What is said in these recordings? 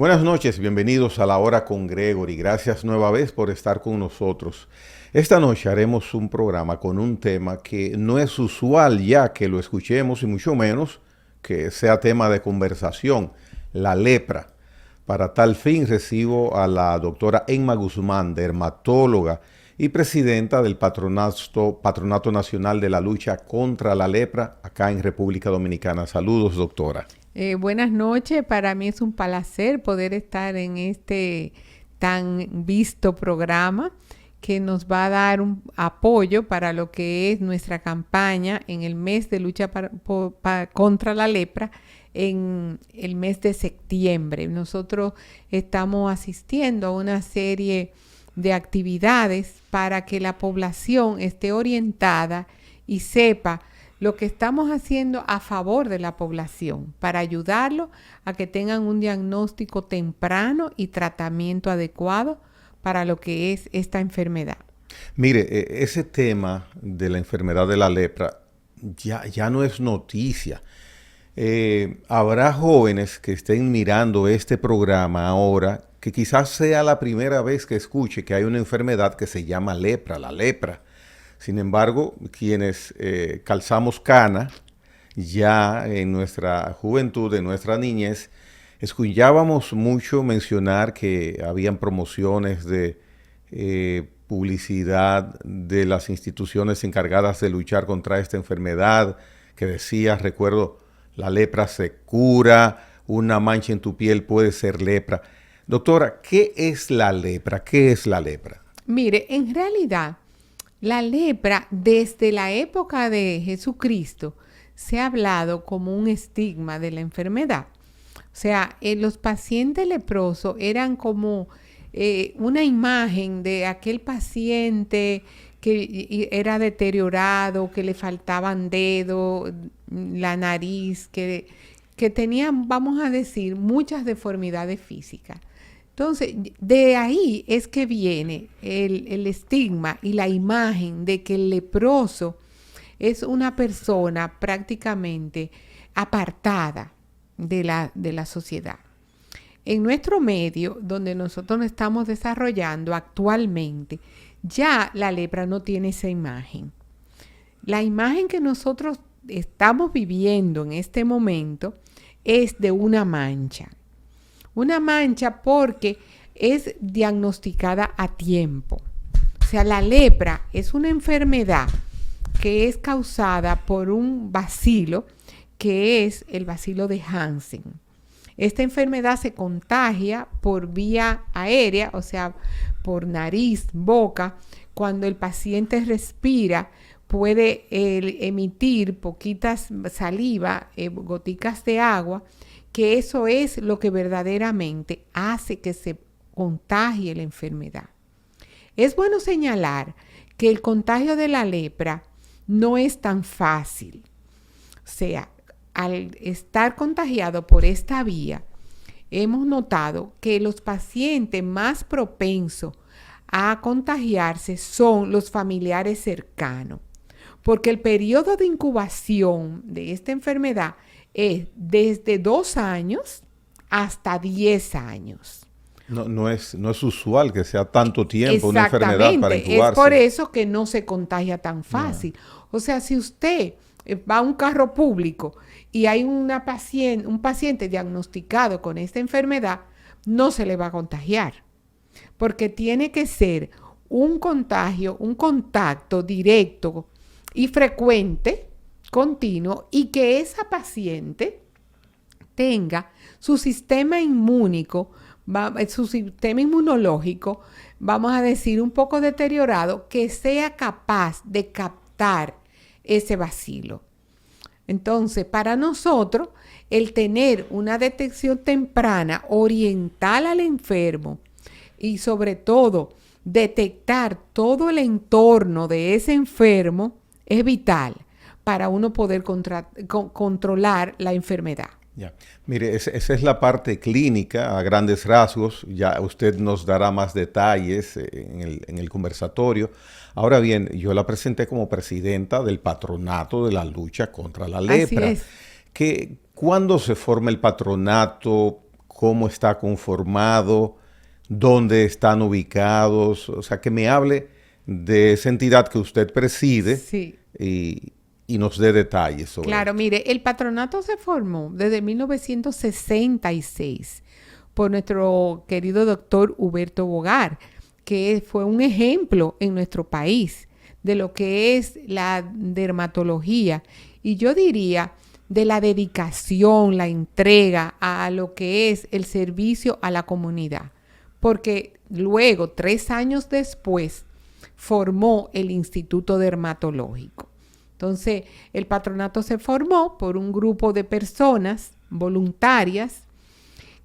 Buenas noches, bienvenidos a La Hora con Gregory. Gracias nueva vez por estar con nosotros. Esta noche haremos un programa con un tema que no es usual ya que lo escuchemos y mucho menos que sea tema de conversación, la lepra. Para tal fin recibo a la doctora Emma Guzmán, dermatóloga y presidenta del Patronato Nacional de la Lucha contra la Lepra acá en República Dominicana. Saludos, doctora. Buenas noches, para mí es un placer poder estar en este tan visto programa que nos va a dar un apoyo para lo que es nuestra campaña en el mes de lucha contra la lepra en el mes de septiembre. Nosotros estamos asistiendo a una serie de actividades para que la población esté orientada y sepa lo que estamos haciendo a favor de la población para ayudarlo a que tengan un diagnóstico temprano y tratamiento adecuado para lo que es esta enfermedad. Mire, ese tema de la enfermedad de la lepra ya no es noticia. Habrá jóvenes que estén mirando este programa ahora que quizás sea la primera vez que escuche que hay una enfermedad que se llama lepra, la lepra. Sin embargo, quienes calzamos cana ya en nuestra juventud, en nuestra niñez, escuchábamos mucho mencionar que habían promociones de publicidad de las instituciones encargadas de luchar contra esta enfermedad, que decía, recuerdo, la lepra se cura, una mancha en tu piel puede ser lepra. Doctora, ¿qué es la lepra? ¿Qué es la lepra? Mire, en realidad, la lepra, desde la época de Jesucristo, se ha hablado como un estigma de la enfermedad. O sea, los pacientes leprosos eran como una imagen de aquel paciente que era deteriorado, que le faltaban dedos, la nariz, que tenía, vamos a decir, muchas deformidades físicas. Entonces, de ahí es que viene el estigma y la imagen de que el leproso es una persona prácticamente apartada de la sociedad. En nuestro medio, donde nosotros nos estamos desarrollando actualmente, ya la lepra no tiene esa imagen. La imagen que nosotros estamos viviendo en este momento es de una mancha. Una mancha porque es diagnosticada a tiempo. O sea, la lepra es una enfermedad que es causada por un bacilo que es el bacilo de Hansen. Esta enfermedad se contagia por vía aérea, o sea, por nariz, boca. Cuando el paciente respira, puede emitir poquitas saliva, goticas de agua, que eso es lo que verdaderamente hace que se contagie la enfermedad. Es bueno señalar que el contagio de la lepra no es tan fácil. O sea, al estar contagiado por esta vía, hemos notado que los pacientes más propensos a contagiarse son los familiares cercanos, porque el periodo de incubación de esta enfermedad es desde 2 años hasta 10 años. No es usual que sea tanto tiempo una enfermedad para incubarse. Es por eso que no se contagia tan fácil. No. O sea, si usted va a un carro público y hay un paciente diagnosticado con esta enfermedad, no se le va a contagiar. Porque tiene que ser un contagio, un contacto directo y frecuente, continuo, y que esa paciente tenga su sistema inmunológico, vamos a decir, un poco deteriorado, que sea capaz de captar ese bacilo. Entonces, para nosotros, el tener una detección temprana, oriental al enfermo y sobre todo detectar todo el entorno de ese enfermo es vital para uno poder controlar la enfermedad. Ya. Mire, esa es la parte clínica a grandes rasgos. Ya usted nos dará más detalles en el conversatorio. Ahora bien, yo la presenté como presidenta del Patronato de la Lucha contra la Lepra. Así es. ¿Cuándo se forma el patronato? cómo está conformado, dónde están ubicados, o sea, que me hable de esa entidad que usted preside Sí. y nos dé detalles sobre Claro, esto. mire, el patronato se formó desde 1966 por nuestro querido doctor Huberto Bogar, que fue un ejemplo en nuestro país de lo que es la dermatología y yo diría de la dedicación, la entrega a lo que es el servicio a la comunidad. Porque luego, 3 años después, formó el Instituto Dermatológico. Entonces, el patronato se formó por un grupo de personas voluntarias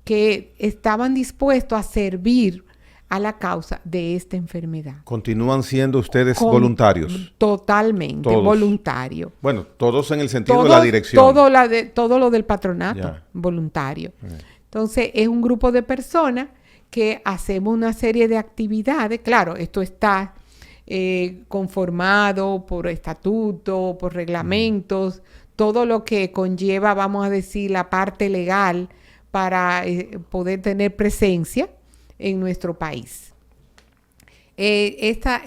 que estaban dispuestos a servir a la causa de esta enfermedad. ¿Continúan siendo ustedes voluntarios? Totalmente, Todos. voluntario. Bueno, todos en el sentido de la dirección. Todo lo del patronato, Ya. voluntario. Entonces, es un grupo de personas que hacemos una serie de actividades. Claro, esto está conformado por estatuto, por reglamentos, todo lo que conlleva, vamos a decir, la parte legal para poder tener presencia en nuestro país. Este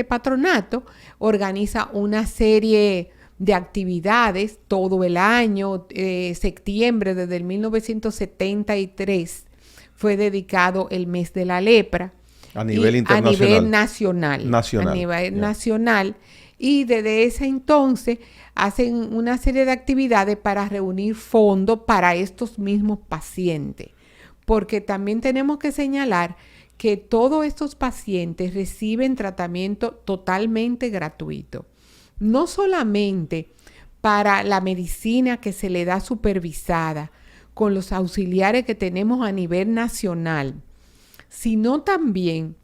patronato organiza una serie de actividades todo el año. Septiembre desde el 1973 fue dedicado el mes de la lepra. A nivel internacional. A nivel nacional. Nacional. A nivel Ya. nacional. Y desde ese entonces hacen una serie de actividades para reunir fondos para estos mismos pacientes. Porque también tenemos que señalar que todos estos pacientes reciben tratamiento totalmente gratuito. No solamente para la medicina que se le da supervisada con los auxiliares que tenemos a nivel nacional, sino también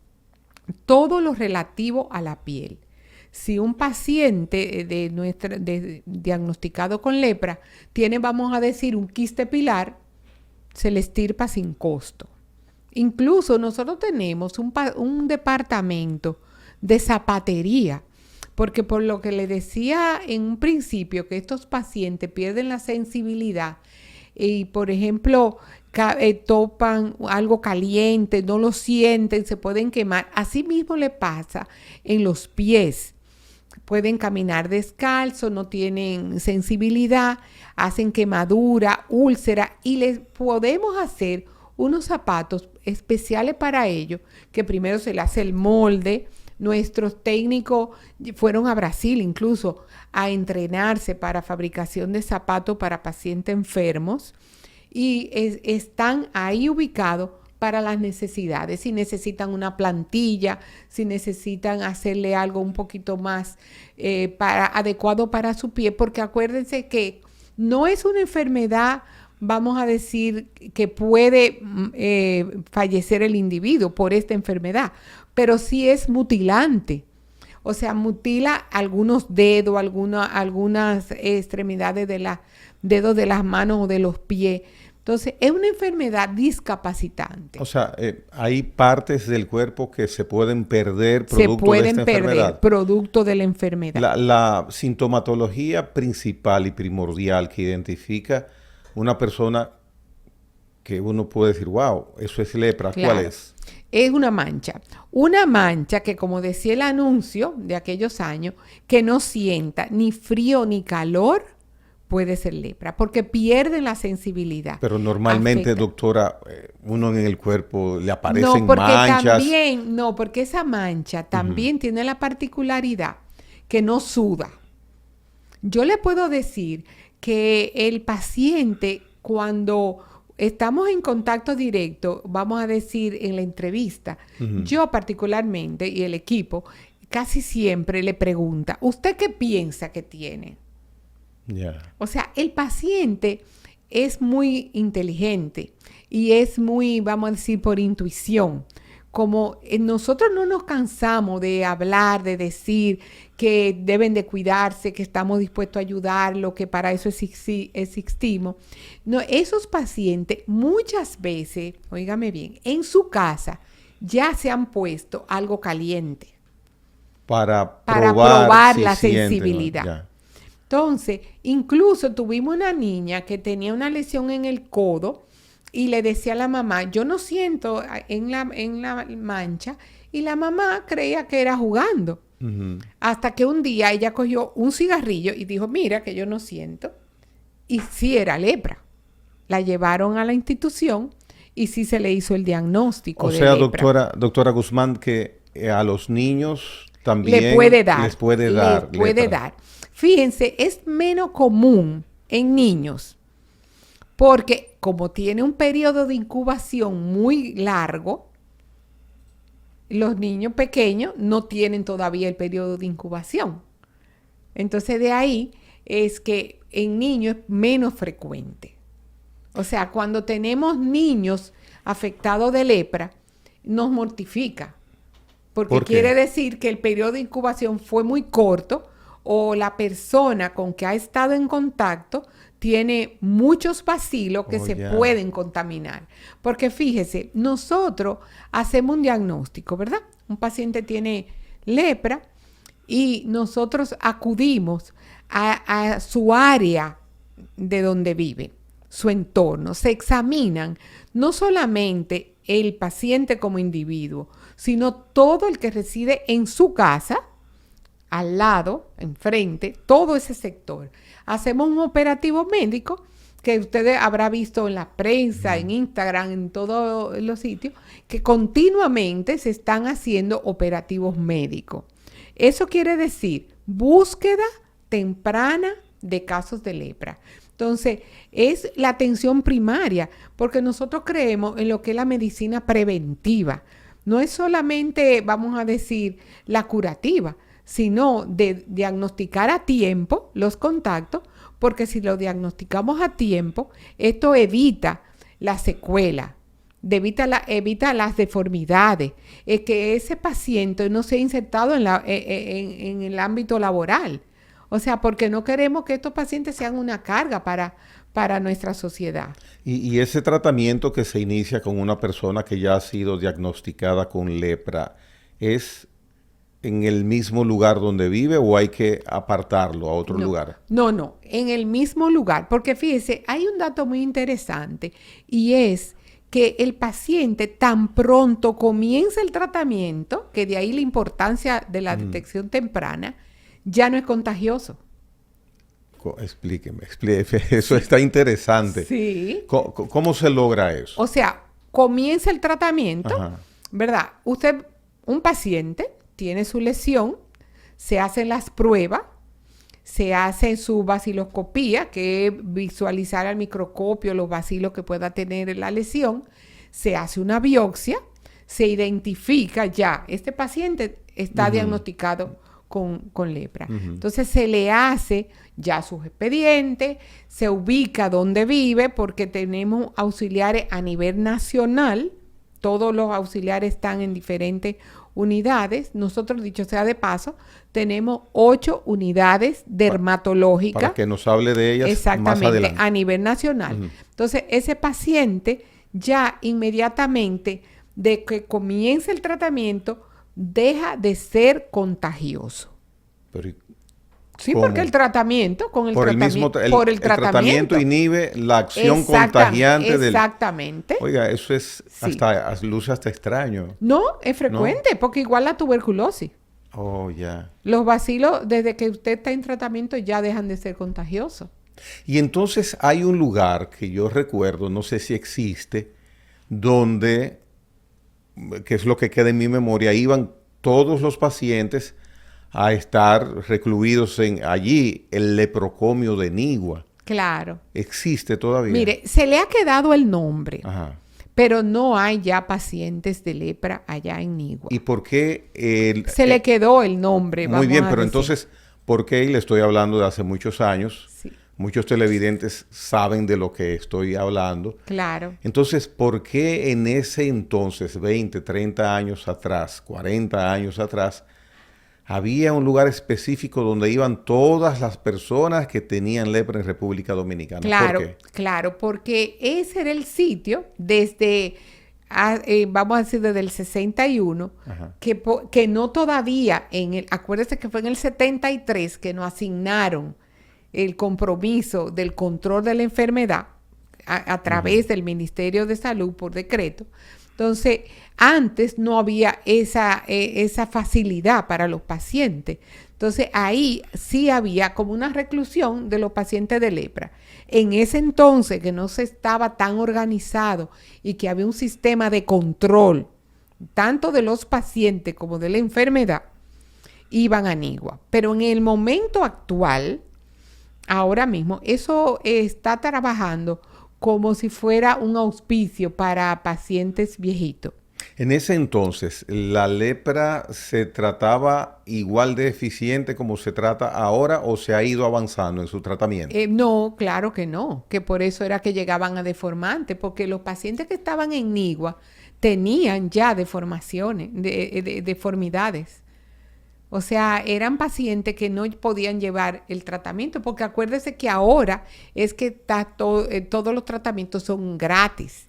todo lo relativo a la piel. Si un paciente diagnosticado con lepra tiene, vamos a decir, un quiste pilar, se le extirpa sin costo. Incluso nosotros tenemos un departamento de zapatería, porque por lo que le decía en un principio, que estos pacientes pierden la sensibilidad y, por ejemplo, topan algo caliente, no lo sienten, se pueden quemar. Así mismo le pasa en los pies. Pueden caminar descalzo, no tienen sensibilidad, hacen quemadura, úlcera y les podemos hacer unos zapatos especiales para ello, que primero se le hace el molde. Nuestros técnicos fueron a Brasil incluso a entrenarse para fabricación de zapatos para pacientes enfermos y están ahí ubicados para las necesidades. Si necesitan una plantilla, si necesitan hacerle algo un poquito más adecuado para su pie, porque acuérdense que no es una enfermedad, vamos a decir, que puede fallecer el individuo por esta enfermedad, pero sí es mutilante. O sea, mutila algunos dedos, algunas extremidades de los dedos de las manos o de los pies. Entonces, es una enfermedad discapacitante. O sea, hay partes del cuerpo que se pueden perder producto de esta enfermedad. Producto de la enfermedad. La sintomatología principal y primordial que identifica una persona que uno puede decir, wow, eso es lepra, claro. ¿Cuál es? Es una mancha. Una mancha que, como decía el anuncio de aquellos años, que no sienta ni frío ni calor, puede ser lepra, porque pierden la sensibilidad. Pero normalmente, afecta. Doctora, uno en el cuerpo le aparecen manchas. Porque esa mancha también tiene la particularidad que no suda. Yo le puedo decir que el paciente, cuando estamos en contacto directo, vamos a decir en la entrevista, yo particularmente y el equipo, casi siempre le pregunta, ¿usted qué piensa que tiene? Yeah. O sea, el paciente es muy inteligente y es muy, vamos a decir, por intuición. Como nosotros no nos cansamos de hablar, de decir que deben de cuidarse, que estamos dispuestos a ayudarlo, que para eso existimos. No, esos pacientes muchas veces, óigame bien, en su casa ya se han puesto algo caliente. Para probar si la sienten, sensibilidad. Ya. Entonces, incluso tuvimos una niña que tenía una lesión en el codo y le decía a la mamá, yo no siento en la mancha, y la mamá creía que era jugando. Hasta que un día ella cogió un cigarrillo y dijo, mira que yo no siento. Y sí era lepra. La llevaron a la institución y sí se le hizo el diagnóstico de lepra. Doctora Guzmán, que a los niños también les puede dar. Les puede dar. Les puede dar. Fíjense, es menos común en niños porque como tiene un periodo de incubación muy largo, los niños pequeños no tienen todavía el periodo de incubación. Entonces, de ahí es que en niños es menos frecuente. O sea, cuando tenemos niños afectados de lepra, nos mortifica. Porque quiere decir que el periodo de incubación fue muy corto o la persona con que ha estado en contacto tiene muchos bacilos que se pueden contaminar. Porque fíjese, nosotros hacemos un diagnóstico, ¿verdad? Un paciente tiene lepra y nosotros acudimos a su área de donde vive, su entorno. Se examinan no solamente el paciente como individuo, sino todo el que reside en su casa, al lado, enfrente, todo ese sector. Hacemos un operativo médico que ustedes habrán visto en la prensa, en Instagram, en todos los sitios, que continuamente se están haciendo operativos médicos. Eso quiere decir búsqueda temprana de casos de lepra. Entonces, es la atención primaria, porque nosotros creemos en lo que es la medicina preventiva. No es solamente, vamos a decir, la curativa, sino de diagnosticar a tiempo los contactos, porque si lo diagnosticamos a tiempo, esto evita la secuela, evita las deformidades, que ese paciente no sea insertado en el ámbito laboral. O sea, porque no queremos que estos pacientes sean una carga para nuestra sociedad. Y ese tratamiento que se inicia con una persona que ya ha sido diagnosticada con lepra, ¿es en el mismo lugar donde vive o hay que apartarlo a otro lugar? No, en el mismo lugar. Porque fíjese, hay un dato muy interesante y es que el paciente tan pronto comienza el tratamiento, que de ahí la importancia de la detección temprana, ya no es contagioso. Explíqueme. Eso está interesante. Sí. ¿Cómo se logra eso? O sea, comienza el tratamiento, ¿verdad? Un paciente tiene su lesión, se hacen las pruebas, se hace su baciloscopía, que es visualizar al microscopio los bacilos que pueda tener la lesión, se hace una biopsia, se identifica ya, este paciente está diagnosticado con lepra. Entonces se le hace ya sus expedientes, se ubica donde vive, porque tenemos auxiliares a nivel nacional, todos los auxiliares están en diferentes unidades. Nosotros, dicho sea de paso, tenemos 8 unidades dermatológicas. Para que nos hable de ellas más adelante. A nivel nacional. Entonces, ese paciente ya inmediatamente de que comience el tratamiento deja de ser contagioso. Pero, sí, ¿cómo? Porque el tratamiento, con el por tratamiento, el tratamiento inhibe la acción contagiante del... Exactamente. Oiga, eso es luce hasta extraño. No, es frecuente, porque igual la tuberculosis. Oh, ya. Los bacilos, desde que usted está en tratamiento, ya dejan de ser contagiosos. Y entonces hay un lugar que yo recuerdo, no sé si existe, donde, que es lo que queda en mi memoria, iban todos los pacientes a estar recluidos allí, el leprocomio de Nigua. Claro. ¿Existe todavía? Mire, se le ha quedado el nombre, Ajá. pero no hay ya pacientes de lepra allá en Nigua. ¿Y por qué? Se le quedó el nombre. Muy bien, pero entonces, ¿por qué? Y le estoy hablando de hace muchos años. Sí. Muchos televidentes saben de lo que estoy hablando. Claro. Entonces, ¿por qué en ese entonces, 20, 30 años atrás, 40 años atrás, había un lugar específico donde iban todas las personas que tenían lepra en República Dominicana? Claro, ¿por qué? Claro, porque ese era el sitio desde, vamos a decir, desde el 61, que no todavía, acuérdese que fue en el 73 que nos asignaron el compromiso del control de la enfermedad, a través del Ministerio de Salud por decreto. Entonces, antes no había esa facilidad para los pacientes. Entonces, ahí sí había como una reclusión de los pacientes de lepra. En ese entonces, que no se estaba tan organizado y que había un sistema de control, tanto de los pacientes como de la enfermedad, iban a Nigua. Pero en el momento actual, ahora mismo, eso está trabajando como si fuera un auspicio para pacientes viejitos. En ese entonces, ¿la lepra se trataba igual de eficiente como se trata ahora o se ha ido avanzando en su tratamiento? No, claro que no, que por eso era que llegaban a deformantes, porque los pacientes que estaban en Nigua tenían ya deformaciones, deformidades. O sea, eran pacientes que no podían llevar el tratamiento, porque acuérdese que ahora es que todos los tratamientos son gratis,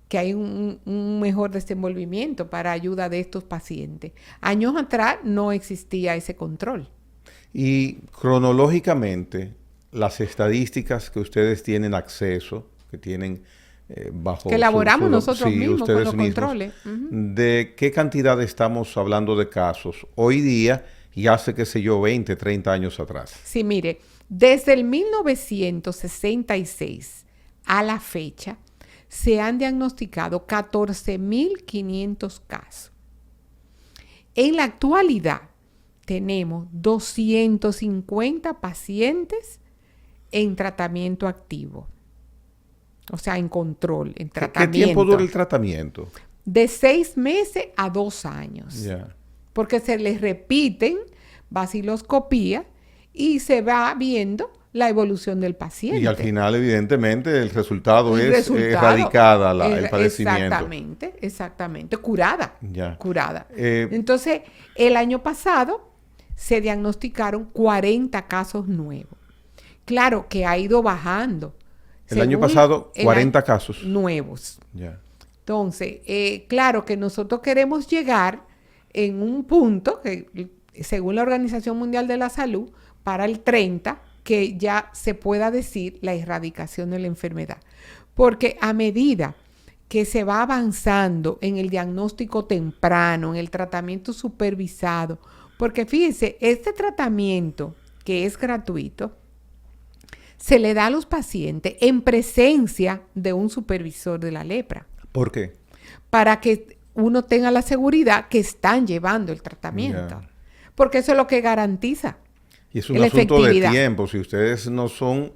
que hay un mejor desenvolvimiento para ayuda de estos pacientes. Años atrás no existía ese control. Y cronológicamente, las estadísticas que ustedes tienen acceso, que tienen bajo... Que elaboramos nosotros mismos con los controles. ¿De qué cantidad estamos hablando de casos hoy día y hace, qué sé yo, 20, 30 años atrás? Sí, mire, desde el 1966 a la fecha, se han diagnosticado 14.500 casos. En la actualidad, tenemos 250 pacientes en tratamiento activo. O sea, en control, en tratamiento. ¿Qué tiempo dura el tratamiento? De 6 meses a 2 años. Yeah. Porque se les repiten vaciloscopía y se va viendo la evolución del paciente. Y al final, evidentemente, el resultado es erradicada el padecimiento. Exactamente. Curada. Ya. Curada. Entonces, el año pasado se diagnosticaron 40 casos nuevos. Claro que ha ido bajando. El año pasado, 40 casos. Nuevos. Ya. Entonces, claro que nosotros queremos llegar en un punto, que según la Organización Mundial de la Salud, para el 30, que ya se pueda decir la erradicación de la enfermedad. Porque a medida que se va avanzando en el diagnóstico temprano, en el tratamiento supervisado, porque fíjense, este tratamiento que es gratuito, se le da a los pacientes en presencia de un supervisor de la lepra. ¿Por qué? Para que uno tenga la seguridad que están llevando el tratamiento. Yeah. Porque eso es lo que garantiza. Y es un asunto de tiempo. Si ustedes no son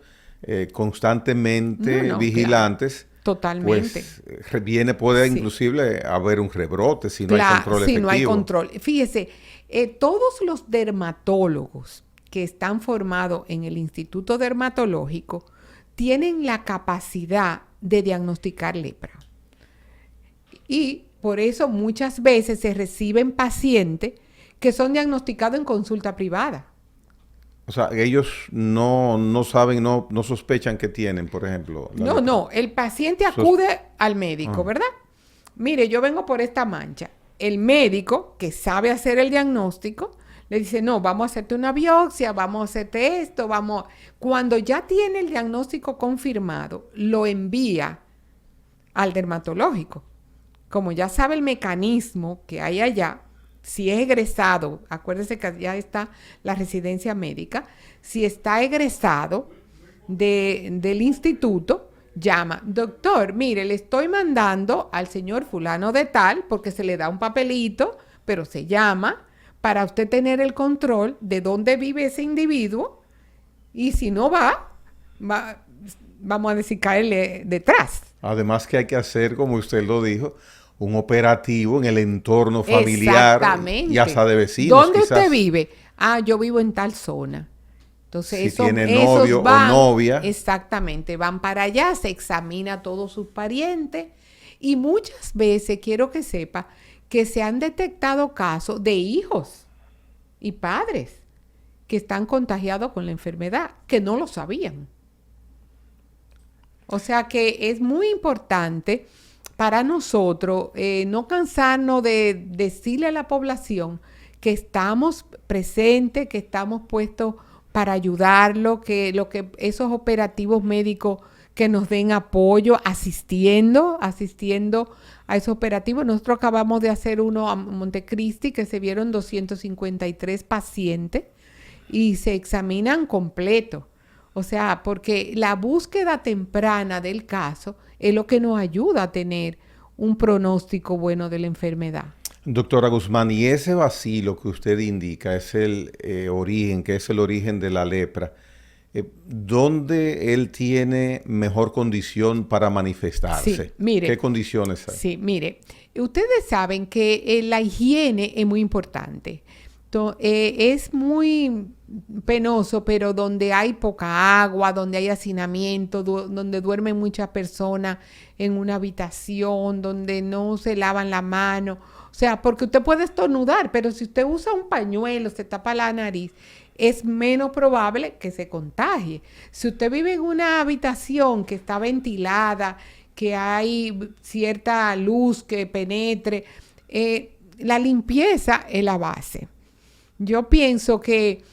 constantemente vigilantes, claro. Totalmente. Pues puede inclusive haber un rebrote si no hay control efectivo. Si no hay control. Fíjese, todos los dermatólogos que están formados en el Instituto Dermatológico tienen la capacidad de diagnosticar lepra. Y por eso muchas veces se reciben pacientes que son diagnosticados en consulta privada. O sea, ellos no saben, no sospechan que tienen, por ejemplo. No, el paciente acude al médico, ¿verdad? Mire, yo vengo por esta mancha. El médico, que sabe hacer el diagnóstico, le dice, no, vamos a hacerte una biopsia, vamos a hacerte esto, vamos... Cuando ya tiene el diagnóstico confirmado, lo envía al dermatológico. Como ya sabe el mecanismo que hay allá, si es egresado, acuérdese que ya está la residencia médica, si está egresado del instituto, llama, doctor, mire, le estoy mandando al señor fulano de tal, porque se le da un papelito, pero se llama, para usted tener el control de dónde vive ese individuo, y si no vamos a decir, caerle detrás. Además que hay que hacer, como usted lo dijo, un operativo en el entorno familiar y hasta de vecinos. ¿Dónde usted vive? Ah, yo vivo en tal zona. Entonces, si tiene novio o novia. Exactamente, van para allá, se examina a todos sus parientes y muchas veces, quiero que sepa, que se han detectado casos de hijos y padres que están contagiados con la enfermedad, que no lo sabían. O sea que es muy importante para nosotros no cansarnos de decirle a la población que estamos presentes, que estamos puestos para ayudarlo, que esos operativos médicos que nos den apoyo asistiendo a esos operativos. Nosotros acabamos de hacer uno a Montecristi, que se vieron 253 pacientes y se examinan completo. O sea, porque la búsqueda temprana del caso es lo que nos ayuda a tener un pronóstico bueno de la enfermedad. Doctora Guzmán, y ese bacilo que usted indica es el origen, que es el origen de la lepra, ¿dónde él tiene mejor condición para manifestarse? Sí, mire, ¿qué condiciones hay? Sí, mire, ustedes saben que la higiene es muy importante. Es muy penoso, pero donde hay poca agua, donde hay hacinamiento, donde duermen muchas personas en una habitación, donde no se lavan la mano. O sea, porque usted puede estornudar, pero si usted usa un pañuelo, se tapa la nariz, es menos probable que se contagie. Si usted vive en una habitación que está ventilada, que hay cierta luz que penetre, la limpieza es la base. Yo pienso que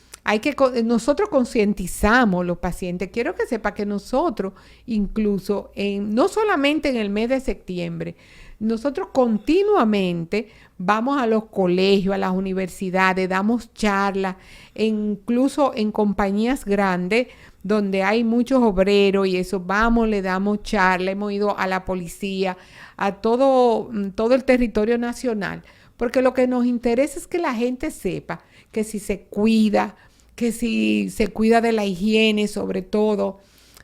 nosotros concientizamos los pacientes. Quiero que sepa que nosotros, incluso no solamente en el mes de septiembre, nosotros continuamente vamos a los colegios, a las universidades, damos charlas, incluso en compañías grandes donde hay muchos obreros y eso, vamos, le damos charla, hemos ido a la policía, a todo el territorio nacional, porque lo que nos interesa es que la gente sepa que si se cuida, que si se cuida de la higiene, sobre todo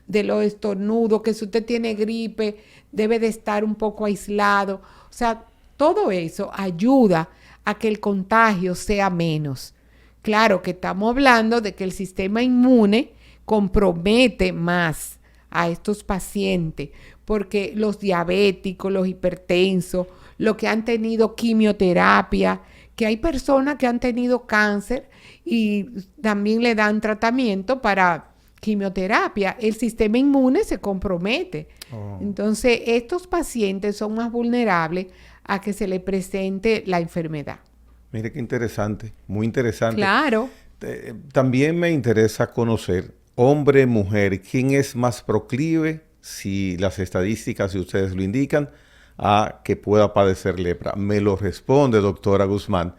de los estornudos, que si usted tiene gripe, debe de estar un poco aislado. O sea, todo eso ayuda a que el contagio sea menos. Claro que estamos hablando de que el sistema inmune compromete más a estos pacientes, porque los diabéticos, los hipertensos, los que han tenido quimioterapia, que hay personas que han tenido cáncer y también le dan tratamiento para quimioterapia, el sistema inmune se compromete. Entonces, estos pacientes son más vulnerables a que se les presente la enfermedad. Mire qué interesante, muy interesante. Claro. También me interesa conocer, hombre, mujer, ¿quién es más proclive, si las estadísticas de ustedes lo indican, a que pueda padecer lepra? Me lo responde, doctora Guzmán,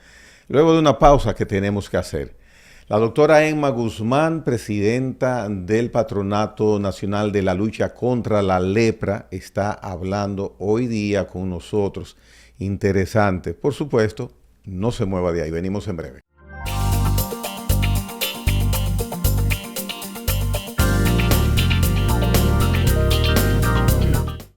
luego de una pausa que tenemos que hacer. La doctora Emma Guzmán, presidenta del Patronato Nacional de la Lucha contra la Lepra, está hablando hoy día con nosotros. Interesante. Por supuesto, no se mueva de ahí. Venimos en breve.